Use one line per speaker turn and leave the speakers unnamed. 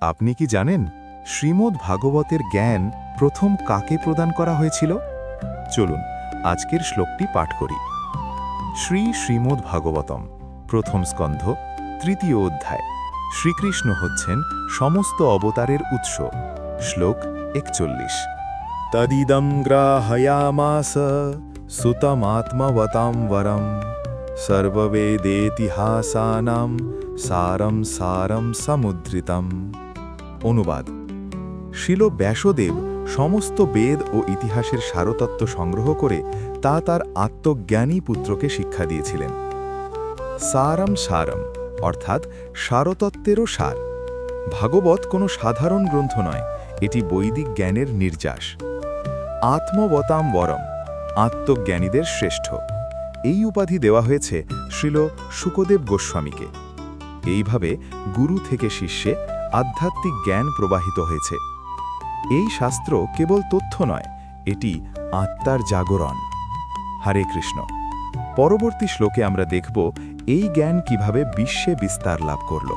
আপনি কি জানেন শ্রীমদ্ ভাগবতের জ্ঞান প্রথম কাকে প্রদান করা হয়েছিল? চলুন আজকের শ্লোকটি পাঠ করি। শ্রীমদ্ ভাগবতম প্রথম স্কন্ধ তৃতীয় অধ্যায়। শ্রীকৃষ্ণ হচ্ছেন সমস্ত অবতারের উৎস। শ্লোক 41। তদিদম গ্রাহয়ামাস সুতমাত্মবতাম বরম সর্ববেদেতিহাসানাম সারম সারম সমুদ্রিতম। অনুবাদ: শিল ব্যাসদেব সমস্ত বেদ ও ইতিহাসের সারতত্ত্ব সংগ্রহ করে তা তার আত্মজ্ঞানী পুত্রকে শিক্ষা দিয়েছিলেন। সারম সারম অর্থাৎ সারতত্ত্বেরও সার। ভাগবত কোনো সাধারণ গ্রন্থ নয়, এটি বৈদিক জ্ঞানের নির্যাস। আত্মবতাম বরম আত্মজ্ঞানীদের শ্রেষ্ঠ, এই উপাধি দেওয়া হয়েছে শ্রীল শুকদেব গোস্বামীকে। এইভাবে গুরু থেকে শিষ্যে আধ্যাত্মিক জ্ঞান প্রবাহিত হয়েছে। এই শাস্ত্র কেবল তথ্য নয়, এটি আত্মার জাগরণ। হরে কৃষ্ণ। পরবর্তী শ্লোকে আমরা দেখব এই জ্ঞান কিভাবে বিশ্বে বিস্তার লাভ করল।